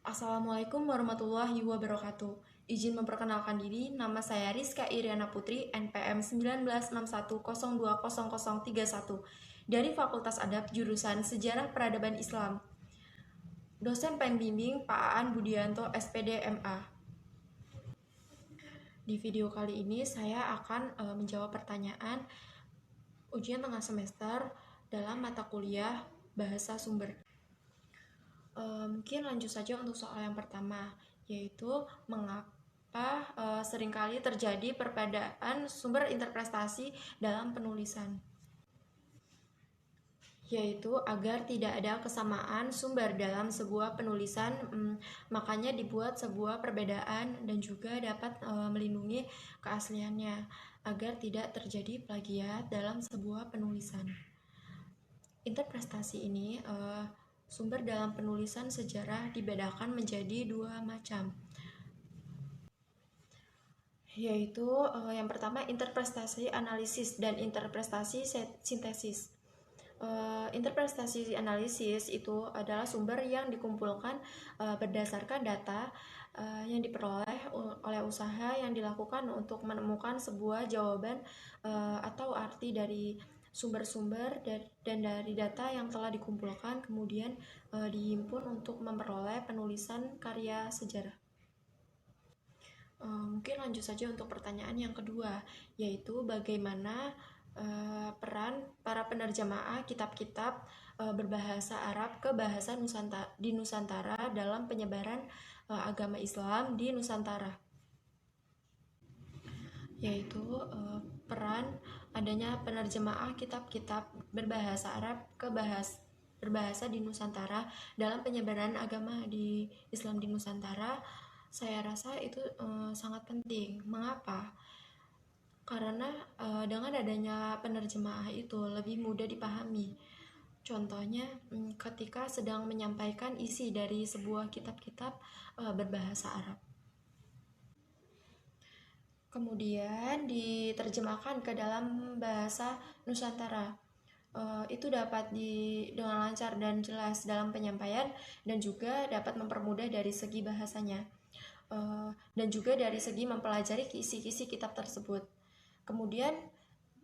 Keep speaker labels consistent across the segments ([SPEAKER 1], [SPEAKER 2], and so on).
[SPEAKER 1] Assalamualaikum warahmatullahi wabarakatuh. Izin memperkenalkan diri, nama saya Rizka Iriana Putri, NPM 1961020031 dari Fakultas Adab jurusan Sejarah Peradaban Islam. Dosen pembimbing Pak Aan Budianto, SPD MA. Di video kali ini saya akan menjawab pertanyaan ujian tengah semester dalam mata kuliah Bahasa Sumber. Mungkin lanjut saja untuk soal yang pertama, yaitu mengapa seringkali terjadi perbedaan sumber interpretasi dalam penulisan, yaitu agar tidak ada kesamaan sumber dalam sebuah penulisan, makanya dibuat sebuah perbedaan dan juga dapat melindungi keasliannya agar tidak terjadi plagiat dalam sebuah penulisan. Interpretasi ini sumber dalam penulisan sejarah dibedakan menjadi dua macam, yaitu yang pertama interpretasi analisis dan interpretasi sintesis. Interpretasi analisis itu adalah sumber yang dikumpulkan berdasarkan data yang diperoleh oleh usaha yang dilakukan untuk menemukan sebuah jawaban atau arti dari sumber-sumber dan dari data yang telah dikumpulkan kemudian dihimpun untuk memperoleh penulisan karya sejarah. Mungkin lanjut saja untuk pertanyaan yang kedua, yaitu bagaimana peran para penerjemah kitab-kitab berbahasa Arab ke bahasa di Nusantara dalam penyebaran agama Islam di Nusantara, yaitu peran adanya penerjemah kitab-kitab berbahasa Arab ke berbahasa di Nusantara dalam penyebaran agama di Islam di Nusantara. Saya rasa itu sangat penting. Mengapa? Karena dengan adanya penerjemah itu lebih mudah dipahami. Contohnya, ketika sedang menyampaikan isi dari sebuah kitab-kitab berbahasa Arab, kemudian diterjemahkan ke dalam bahasa Nusantara, itu dapat dengan lancar dan jelas dalam penyampaian dan juga dapat mempermudah dari segi bahasanya dan juga dari segi mempelajari kisi-kisi kitab tersebut. Kemudian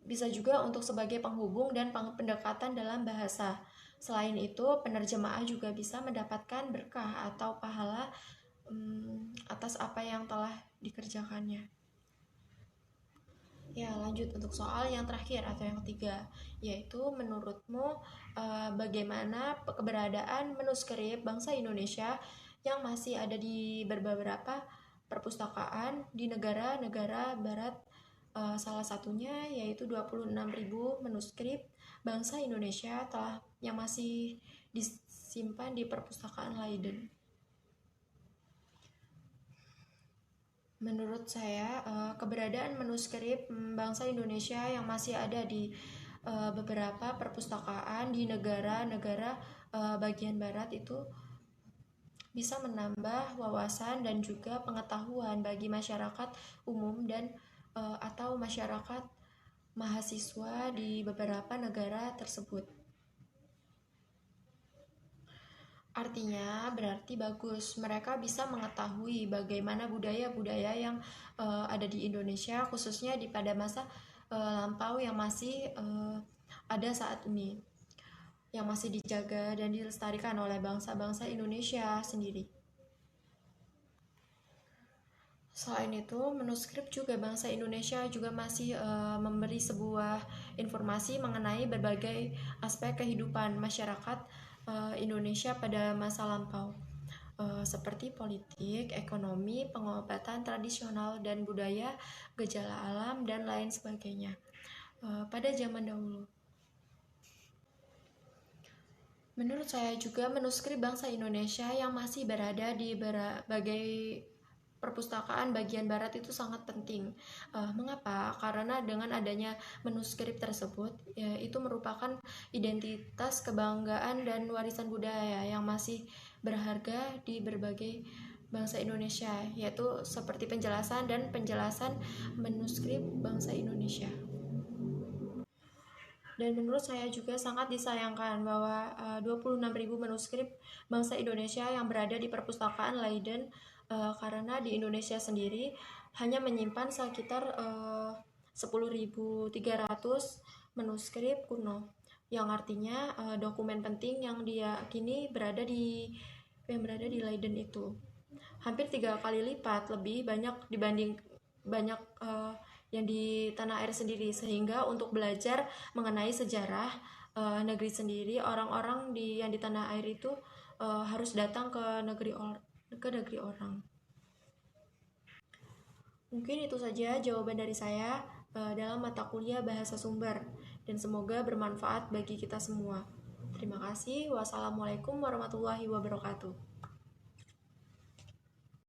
[SPEAKER 1] bisa juga untuk sebagai penghubung dan pendekatan dalam bahasa. Selain itu, penerjemah juga bisa mendapatkan berkah atau pahala atas apa yang telah dikerjakannya. Ya, lanjut untuk soal yang terakhir atau yang ketiga, yaitu menurutmu bagaimana keberadaan manuskrip bangsa Indonesia yang masih ada di beberapa perpustakaan di negara-negara barat, salah satunya yaitu 26.000 manuskrip bangsa Indonesia yang masih disimpan di perpustakaan Leiden. Menurut saya, keberadaan manuskrip bangsa Indonesia yang masih ada di beberapa perpustakaan di negara-negara bagian barat itu bisa menambah wawasan dan juga pengetahuan bagi masyarakat umum dan atau masyarakat mahasiswa di beberapa negara tersebut. Artinya berarti bagus, mereka bisa mengetahui bagaimana budaya-budaya yang ada di Indonesia, khususnya pada masa lampau yang masih ada saat ini, yang masih dijaga dan dilestarikan oleh bangsa-bangsa Indonesia sendiri. Selain itu, manuskrip juga bangsa Indonesia juga masih memberi sebuah informasi mengenai berbagai aspek kehidupan masyarakat Indonesia pada masa lampau, seperti politik, ekonomi, pengobatan tradisional dan budaya, gejala alam, dan lain sebagainya pada zaman dahulu. Menurut saya juga manuskrip bangsa Indonesia yang masih berada di berbagai perpustakaan bagian barat itu sangat penting. Mengapa? Karena dengan adanya manuskrip tersebut, ya, itu merupakan identitas kebanggaan dan warisan budaya yang masih berharga di berbagai bangsa Indonesia, yaitu seperti penjelasan dan penjelasan manuskrip bangsa Indonesia. Dan menurut saya juga sangat disayangkan bahwa 26.000 manuskrip bangsa Indonesia yang berada di perpustakaan Leiden, karena di Indonesia sendiri hanya menyimpan sekitar 10.300 manuskrip kuno, yang artinya dokumen penting yang diyakini berada di Leiden itu hampir 3 kali lipat lebih banyak dibanding banyak yang di tanah air sendiri, sehingga untuk belajar mengenai sejarah negeri sendiri, orang-orang yang di tanah air itu harus datang ke negeri orang. Mungkin itu saja jawaban dari saya dalam mata kuliah bahasa sumber, dan semoga bermanfaat bagi kita semua. Terima kasih. Wassalamualaikum warahmatullahi wabarakatuh.